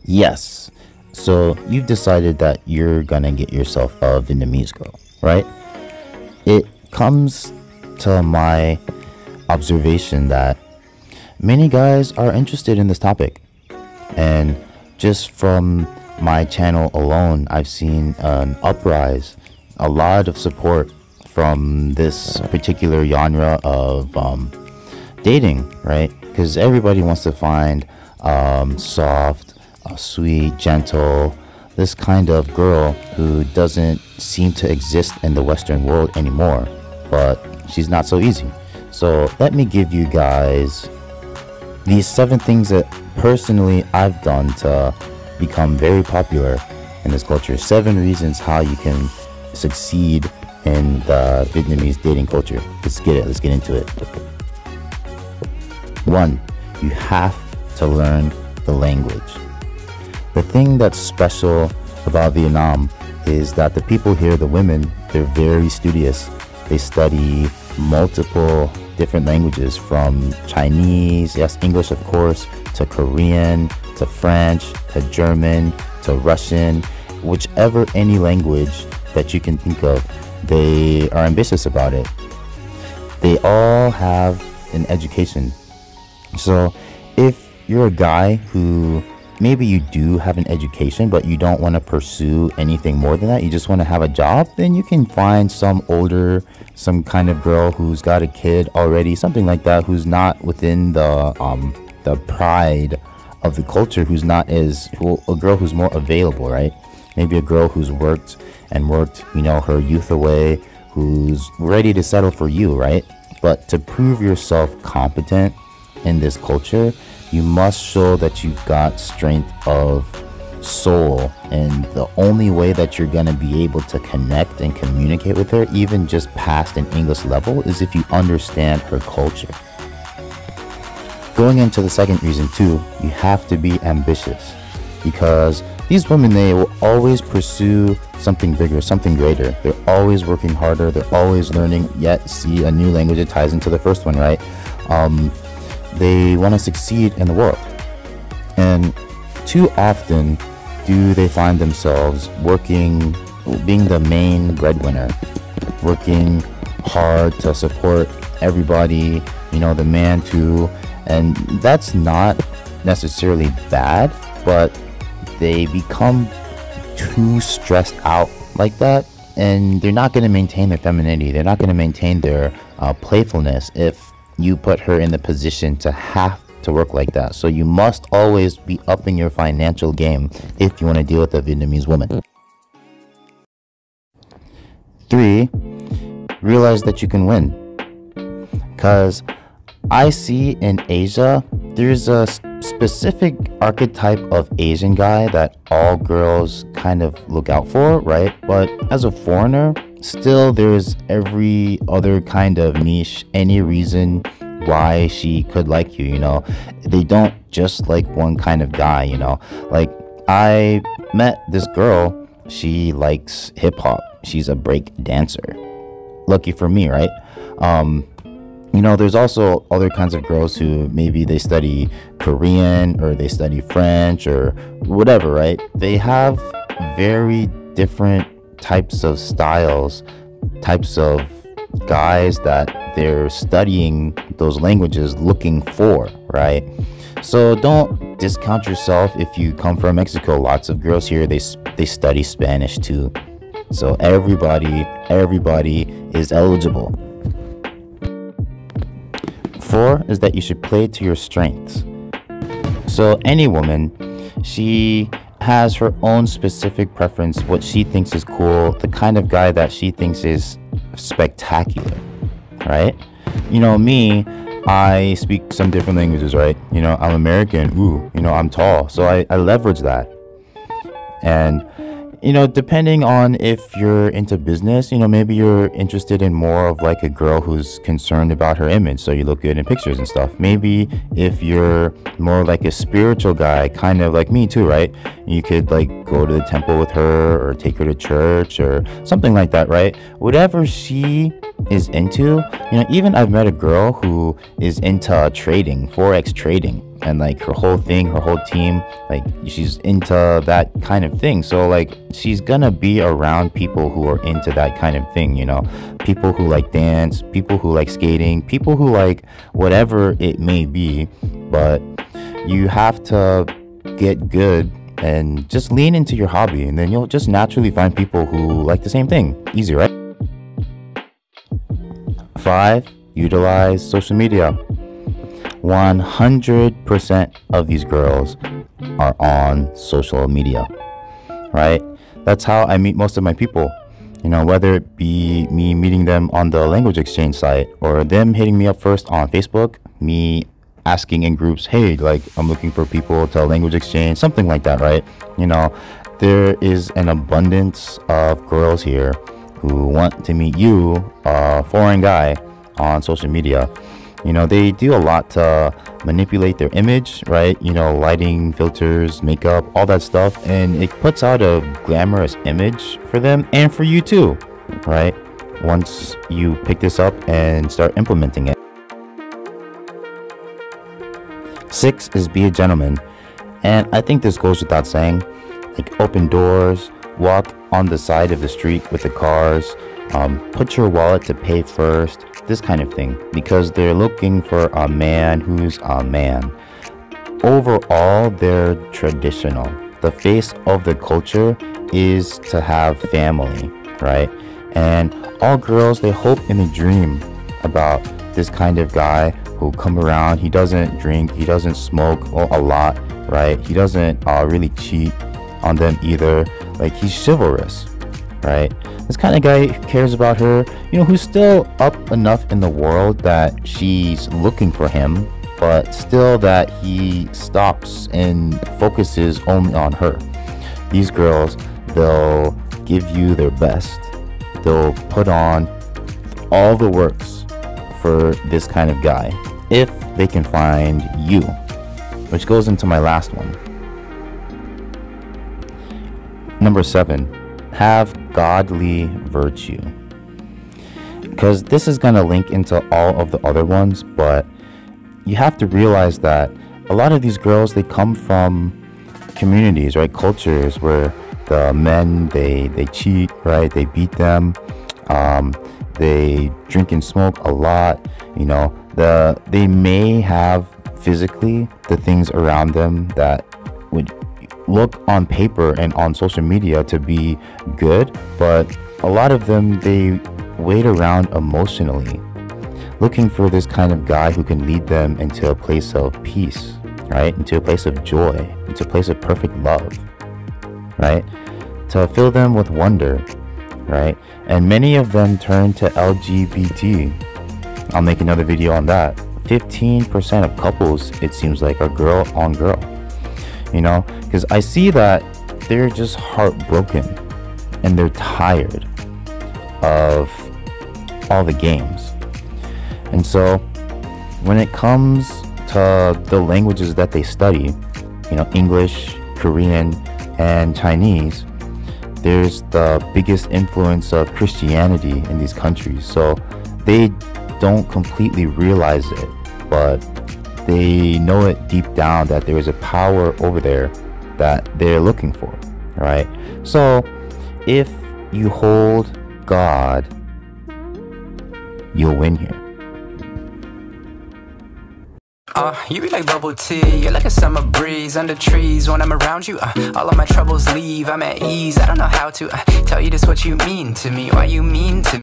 Yes. So you've decided that you're gonna get yourself a Vietnamese girl, right? It comes to my observation that many guys are interested in this topic. And just from my channel alone, I've seen an uprise, a lot of support from this particular genre of dating, right? Because everybody wants to find soft, sweet, gentle, this kind of girl who doesn't seem to exist in the Western world anymore, but she's not so easy. So let me give you guys these 7 things that personally I've done to become very popular in this culture. 7 reasons how you can succeed in the Vietnamese dating culture. Let's get into it. 1, you have to learn the language. The thing that's special about Vietnam is that the people here, the women, they're very studious. They study multiple different languages, from Chinese, yes, English of course, to Korean, to French, to German, to Russian, whichever any language that you can think of, they are ambitious about it. They all have an education. So if you're a guy who maybe you do have an education, but you don't want to pursue anything more than that, you just want to have a job, then you can find some kind of girl who's got a kid already, something like that, who's not within the pride of the culture, a girl who's more available, right? Maybe a girl who's worked, her youth away, who's ready to settle for you, right? But to prove yourself competent in this culture, you must show that you've got strength of soul, and the only way that you're going to be able to connect and communicate with her, even just past an English level, is if you understand her culture. Going into the second reason too, you have to be ambitious, because these women, they will always pursue something bigger, something greater. They're always working harder, they're always learning, yet see a new language that ties into the first one, right? They want to succeed in the world, and too often do they find themselves being the main breadwinner, working hard to support everybody, the man too. And that's not necessarily bad, but they become too stressed out like that, and they're not going to maintain their femininity, they're not going to maintain their playfulness if you put her in the position to have to work like that. So you must always be upping your financial game if you want to deal with a Vietnamese woman. 3, realize that you can win. Because I see in Asia, there's a specific archetype of Asian guy that all girls kind of look out for, right? But as a foreigner, still there's every other kind of niche, any reason why she could like you, They don't just like one kind of guy, Like, I met this girl, she likes hip-hop, she's a break dancer. Lucky for me, right? There's also other kinds of girls who maybe they study Korean or they study French or whatever, right? They have very different types of styles, types of guys that they're studying those languages looking for, right? So don't discount yourself if you come from Mexico. Lots of girls here, they study Spanish too. So everybody is eligible. 4 is that you should play to your strengths. So any woman, she has her own specific preference, what she thinks is cool, the kind of guy that she thinks is spectacular, right? Me, I speak some different languages, right? I'm American, I'm tall, so I leverage that. And depending on if you're into business, maybe you're interested in more of like a girl who's concerned about her image, so you look good in pictures and stuff. Maybe if you're more like a spiritual guy, kind of like me too, right? You could like go to the temple with her or take her to church or something like that, right? Whatever she is into, even I've met a girl who is into trading, forex trading, and like her whole team, like she's into that kind of thing. So like she's gonna be around people who are into that kind of thing, people who like dance, people who like skating, people who like whatever it may be. But you have to get good and just lean into your hobby, and then you'll just naturally find people who like the same thing. Easy, right? 5, utilize social media. 100% of these girls are on social media, right? That's how I meet most of my people, whether it be me meeting them on the language exchange site or them hitting me up first on Facebook, me asking in groups, hey, like I'm looking for people to language exchange, something like that, right? There is an abundance of girls here who want to meet you, a foreign guy, on social media. They do a lot to manipulate their image, right? Lighting, filters, makeup, all that stuff, and it puts out a glamorous image for them and for you too, right? Once you pick this up and start implementing it. 6 is be a gentleman, and I think this goes without saying. Like open doors, walk on the side of the street with the cars, put your wallet to pay first, this kind of thing, because they're looking for a man who's a man. Overall, they're traditional. The face of the culture is to have family, right? And all girls, they hope and they dream about this kind of guy who come around. He doesn't drink, he doesn't smoke a lot, right? He doesn't really cheat on them either. Like, he's chivalrous, right? This kind of guy cares about her, who's still up enough in the world that she's looking for him, but still that he stops and focuses only on her. These girls, they'll give you their best. They'll put on all the works for this kind of guy if they can find you, which goes into my last one. Number 7, have godly virtue. Because this is going to link into all of the other ones, but you have to realize that a lot of these girls, they come from communities, right? Cultures where the men, they cheat, right? They beat them. They drink and smoke a lot. They may have physically the things around them that would look on paper and on social media to be good, but a lot of them, they wait around emotionally, looking for this kind of guy who can lead them into a place of peace, right? Into a place of joy, into a place of perfect love, right? To fill them with wonder, right? And many of them turn to LGBT. I'll make another video on that. 15% of couples, it seems like, are girl on girl. Because I see that they're just heartbroken and they're tired of all the games. And so when it comes to the languages that they study, English, Korean, and Chinese, there's the biggest influence of Christianity in these countries. So they don't completely realize it, but they know it deep down that there is a power over there that they're looking for, right? So if you hold God, you'll win here. You be like bubble tea, you're like a summer breeze under trees. When I'm around you, all of my troubles leave. I'm at ease, I don't know how to tell you just what you mean to me, why you mean to me.